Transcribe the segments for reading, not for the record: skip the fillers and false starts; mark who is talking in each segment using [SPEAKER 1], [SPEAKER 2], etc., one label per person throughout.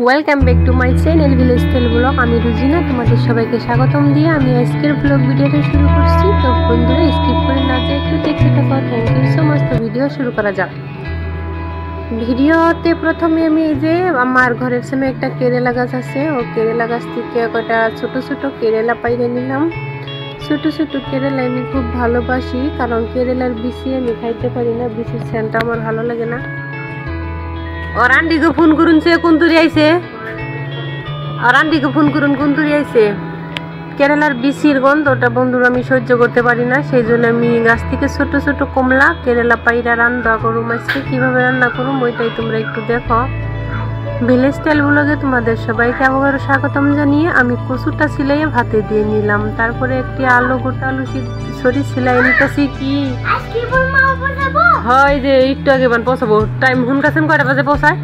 [SPEAKER 1] Welcome back to my channel village tale blog. আমি রুজিনা, তোমাদের সবাইকে স্বাগতম দিয়ে আমি আজকের ব্লগ ভিডিওটা শুরু করছি। তো বন্ধুরা স্কিপ করে না যে একটু দেখতে থাকো। Thank you so much. তো ভিডিও শুরু করা যাক। ভিডিওতে প্রথমে আমি এই যে আমার ঘরের সামনে একটা কেরেলা গাছ আছে, ও কেরেলা গাছ থেকে কটা ছোট ছোট কেরেলা পাইরে নিলাম। ছোট ছোট কেরেলা আমি খুব ভালোবাসি, কারণ কেরেলার বিচি আমি খাইতে পারি না, বিচির সেন্টটা আমার ভালো লাগে না। और आंटी को फोन करून से कुंतुरी आइसे, और आंटी को फोन करून कुंतुरी आइसे। केरालार बिचिर गन्धटा बंधुरा आमी सह्य करते पारी ना, सेई जोन्नो आमी गाछ थेके छोटो छोटो कमला केराला पाइरा रान्ना करूम। आजके किभाबे रान्ना करूम ओइटाई तोमरा एकटु देखो। ভিলেজ টেল ব্লগে তোমাদের সবাইকে আবার স্বাগতম জানিয়ে আমি কচুটা সিলাইয়ে ভাতে দিয়ে নিলাম। তারপরে একটি আলু গোটা আলু সরি সিলাই নিতেছি। কি হয় যে একটু আগে বান পৌঁছাবো, টাইম হুনকাছেন কয়টা বাজে পৌঁছায়।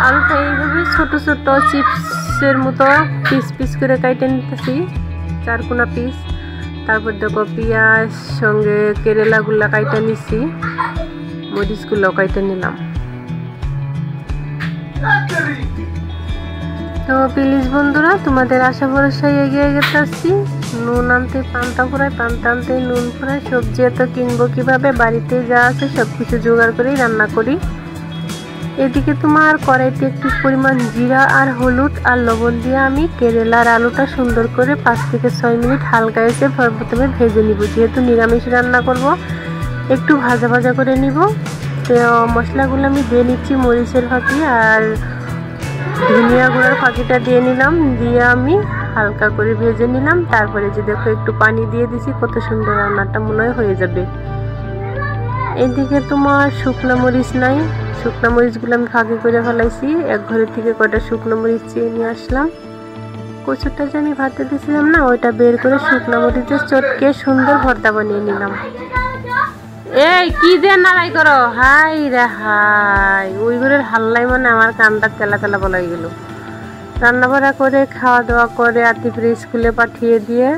[SPEAKER 1] আলুটা এইভাবে ছোট ছোট চিপসের মতো পিস পিস করে কাইটে নিতেছি, চারকোনা পিস। তারপর দেখো পেঁয়াজ সঙ্গে কেরেলাগুলা কাইটে নিছি, মরিচগুলো কাইটে নিলাম। তো প্লিজ বন্ধুরা তোমাদের আশা ভরসায় এগিয়ে গেছি। নুন আনতে পান্তা ফুরায়, পান্তা আনতে নুন ফুরায়। সবজি এত কিনবো কিভাবে, বাড়িতে যা আছে সব কিছু জোগাড় করেই রান্না করি। এদিকে তোমার কড়াইতে একটু পরিমাণ জিরা আর হলুদ আর লবণ দিয়ে আমি কেরেলার আলুটা সুন্দর করে 5 থেকে 6 মিনিট হালকা এসে প্রথমে ভেজে নিব। যেহেতু নিরামিষ রান্না করব একটু ভাজা ভাজা করে নিব। তো মশলাগুলো আমি দিয়ে নিচ্ছি, মরিচের ফাঁকি আর ধনিয়া গুঁড়ার ফাঁকিটা দিয়ে নিলাম, দিয়ে আমি হালকা করে ভেজে নিলাম। তারপরে যে দেখো একটু পানি দিয়ে দিছি, কত সুন্দর রান্নাটা মনে হয়ে যাবে। এদিকে তোমার শুকনো মরিচ নাই, শুকনো মরিচগুলো আমি ফাঁকি করে ফেলাইছি। এক ঘরের থেকে কয়টা শুকনো মরিচ চেয়ে নিয়ে আসলাম। কচুটা যে আমি ভাতে দিয়েছিলাম না, ওইটা বের করে শুকনো মরিচের চটকে সুন্দর ভর্তা বানিয়ে নিলাম। এই কি যে নাড়াই করো, হাই রে হাই, ওই ঘরের হাল্লাই মানে আমার কানটা তেলা তেলা বলা হয়ে গেল। রান্না বাড়া করে খাওয়া দাওয়া করে আতিফরে স্কুলে পাঠিয়ে দিয়ে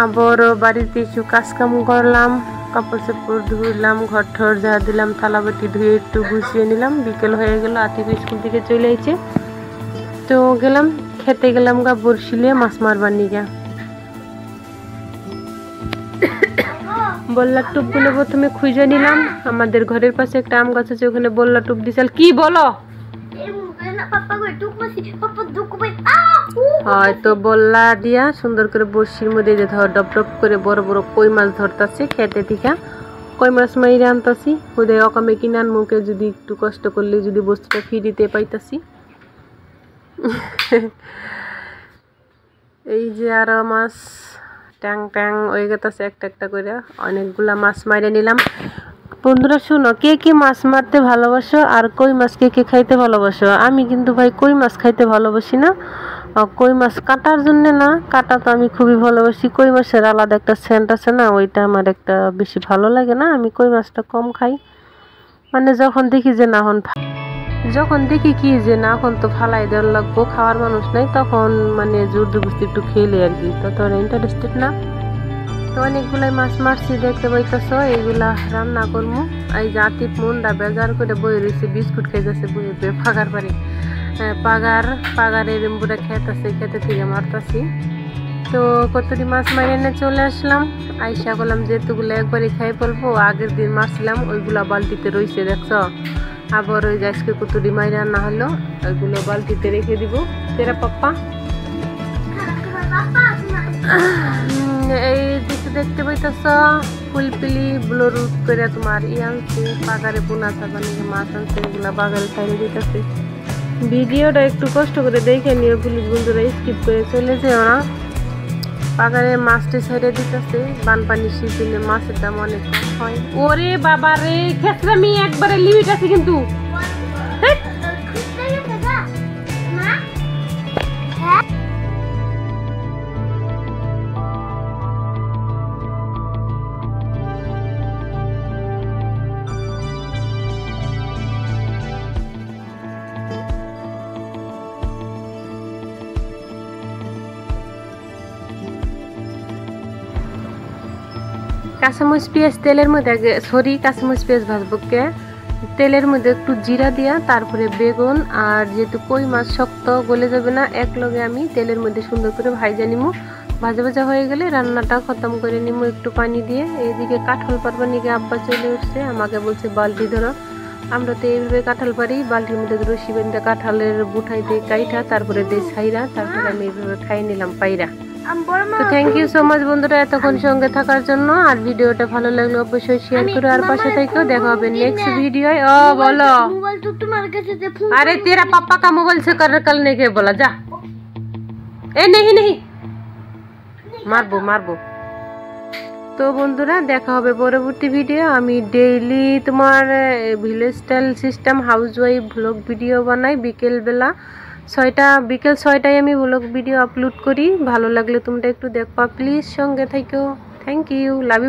[SPEAKER 1] আবার বাড়িতে কিছু কাজকাম করলাম, কাপড় চাপড় ধুইলাম, ঘর ঠর ঝাড় দিলাম, থালা বাটি ধুয়ে একটু গুছিয়ে নিলাম। বিকেল হয়ে গেল, আতিফ স্কুল থেকে চলে এসেছে। তো গেলাম খেতে, গেলাম গা বড়শিলে মাছ মারবার নিয়ে। বল্লা টুপগুলো প্রথমে খুঁজে নিলাম। আমাদের ঘরের পাশে একটা আম গাছ আছে, ওখানে বল্লা টুপ দিছাল। কি বলো হয়তো বল্লা দিয়া সুন্দর করে বড়শির মধ্যে যে ধর ডপ ডপ করে বড় বড় কই মাছ ধরতাছি খেতে থেকে। কই মাছ মাইরে আনতাছি, ওদের অকামে কিনার মুখে যদি একটু কষ্ট করলে যদি বস্তুটা ফিরিতে পাইতাছি। এই যে আরো মাছ ট্যাং ট্যাং হয়ে গেছে একটা একটা করে, অনেকগুলা মাছ মাইরে নিলাম। বন্ধুরা শোনো, কে কে মাছ মারতে ভালোবাসো আর কই মাছ কে কে খাইতে ভালোবাসো? আমি কিন্তু ভাই কই মাছ খাইতে ভালোবাসি না। কই মাছ কাটার জন্য না, কাটা তো আমি খুবই ভালোবাসি। কই মাছের আলাদা একটা সেন্ট আছে না, ওইটা আমার একটা বেশি ভালো লাগে না। আমি কই মাছটা কম খাই, মানে যখন দেখি যে না কি যে না এখন তো ফালাই দেওয়ার লাগবো, খাওয়ার মানুষ নাই, তখন মানে জোর জবরদস্তি একটু খেলে আর কি, তত ইন্টারেস্টেড না। তো অনেকগুলাই মাছ মারছি দেখতে পাইতেছ, এইগুলা রান্না করবো। এই যে আতিফ মনটা বেজার করে বয়ে রয়েছে, বিস্কুট খাইতেছে বয়ে বয়ে ফাগার পারে। পাগারের বুড়া খেত আছে, খেতে থেকে মারতাছি। তো কতটি মাছ মারি এনে চলে আসলাম। আইসা করলাম যেহেতুগুলো একবারই খাই বলবো, আগের দিন মারছিলাম ওইগুলা বালতিতে রয়েছে দেখছ। আবার ওই যে আজকে কতটি মাই রান্না হলো, ওইগুলো বালতিতে রেখে দিব। তেরা পাপ্পা এই দিকে দেখতে পাইতেছ ফুলপিলি ব্লুরুট করে তোমার আনছে, পাগারে বোনা চাপানি মাছ আনছে, এগুলা বাগারে খাইয়ে দিতেছে। ভিডিওটা একটু কষ্ট করে দেখে নিও প্লিজ বন্ধুরা, স্কিপ করে চলে যেও না। পাগারে মাছটি ছেড়ে দিতেছে, বানপানির সিজনে মাছের দাম অনেক কম হয়। ওরে বাবা রে, খেতরামি একবারে লিমিট আছে কিন্তু। কাঁচামরিচ পেঁয়াজ তেলের মধ্যে আগে কাঁচামরিচ পেঁয়াজ ভাজবো কে, তেলের মধ্যে একটু জিরা দিয়া তারপরে বেগুন আর যেহেতু কই মাছ শক্ত গলে যাবে না, এক লগে আমি তেলের মধ্যে সুন্দর করে ভাজা নিমু। ভাজা ভাজা হয়ে গেলে রান্নাটা খতম করে নিমু একটু পানি দিয়ে। এইদিকে কাঁঠাল পারবার নিকে আব্বা চলে উঠছে, আমাকে বলছে বালতি ধরো। আমরা তো এইভাবে কাঁঠাল পারি, বালতির মধ্যে রশি বেঁধে কাঁঠালের বুঠাই দিয়ে কাইটা তারপরে দিয়ে ছাইরা তারপরে আমি এইভাবে খাই নিলাম পাইরা। তো থ্যাংক ইউ সো মাচ বন্ধুরা এতক্ষণ সঙ্গে থাকার জন্য। আর ভিডিওটা ভালো লাগলে অবশ্যই শেয়ার করো আর পাশে থেকেও। দেখা হবে নেক্সট वीडियो। ओ बोलो मोबाइल तो तुम्हारे कैसे दे? अरे तेरा पापा का मोबाइल से करने के बोला जा। ए नहीं नहीं मारबो मारबो। তো বন্ধুরা দেখা হবে পরবর্তী ভিডিও। আমি ডেইলি তোমার village style system housewife blog video বানাই বিকেল 6টায় আমি ব্লগ ভিডিও আপলোড করি। ভালো লাগলে তোমরা একটু দেখবা প্লিজ, সঙ্গে থেকো। Thank you, love you.